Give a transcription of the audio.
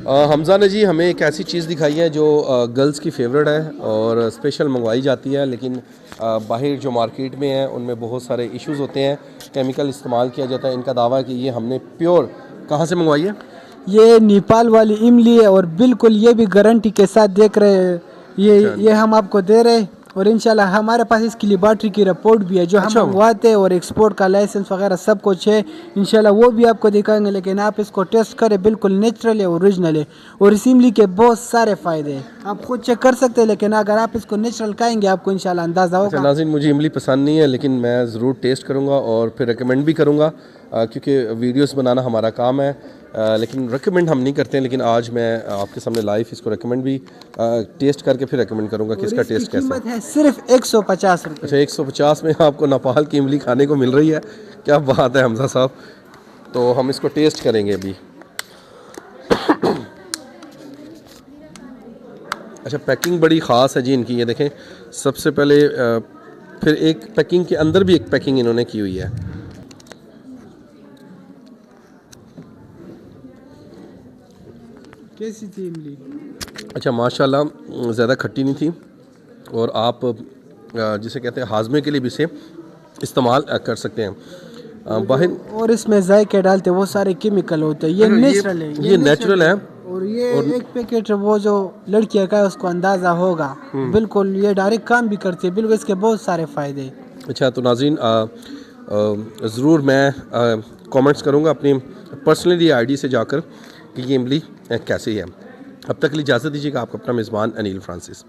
हमज़ा ने जी हमें एक ऐसी चीज़ दिखाई है जो गर्ल्स की फेवरेट है और स्पेशल मंगवाई जाती है, लेकिन बाहर जो मार्केट में है उनमें बहुत सारे इश्यूज़ होते हैं, केमिकल इस्तेमाल किया जाता है। इनका दावा है कि ये हमने प्योर कहाँ से मंगवाई है? ये नेपाल वाली इमली है और बिल्कुल ये भी गारंटी के साथ देख रहे हैं। ये हम आपको दे रहे हैं और इंशाल्लाह हमारे पास इसकी लेबॉरेटरी की रिपोर्ट भी है जो हम मंगवाते हैं और एक्सपोर्ट का लाइसेंस वगैरह सब कुछ है। इंशाल्लाह वो भी आपको दिखाएंगे, लेकिन आप इसको टेस्ट करें, बिल्कुल नेचुरल है, ओरिजिनल है और इस इमली के बहुत सारे फ़ायदे हैं। आप खुद चेक कर सकते हैं, लेकिन अगर आप इसको नेचुरल खाएंगे आपको इंशाल्लाह अंदाज़ा अच्छा होगा। नाज़रीन, मुझे इमली पसंद नहीं है, लेकिन मैं ज़रूर टेस्ट करूँगा और फिर रिकमेंड भी करूँगा, क्योंकि वीडियोस बनाना हमारा काम है। लेकिन रिकमेंड हम नहीं करते हैं, लेकिन आज मैं आपके सामने लाइव इसको रिकमेंड भी टेस्ट करके फिर रिकमेंड करूँगा कि इसका टेस्ट कैसा है। कीमत है सिर्फ 150 रुपये। अच्छा, 150 में आपको नेपाल की इमली खाने को मिल रही है, क्या बात है हमज़ा साहब। तो हम इसको टेस्ट करेंगे अभी। अच्छा, पैकिंग बड़ी ख़ास है जी इनकी, ये देखें। सबसे पहले फिर एक पैकिंग के अंदर भी एक पैकिंग इन्होंने की हुई है। कैसी थी इमली? अच्छा, माशाल्लाह ज़्यादा खट्टी नहीं थी और आप जिसे कहते हैं हाजमे के लिए भी इसे इस्तेमाल कर सकते हैं। बाहर और इसमें जायके डालते वो सारे केमिकल होते हैं, ये नेचुरल है। ये नेचुरल है। और ये एक पैकेट वो जो लड़कियां का है उसको अंदाज़ा होगा, बिल्कुल ये डायरेक्ट काम भी करती है, बिल्कुल इसके बहुत सारे फ़ायदे हैं। अच्छा, तो नाज़रीन ज़रूर मैं कमेंट्स करूँगा अपनी पर्सनली आईडी से जाकर कि ये इमली कैसी है। अब तक के लिए इजाज़त दीजिएगा। आपका अपना मेज़बान अनिल फ्रांसिस।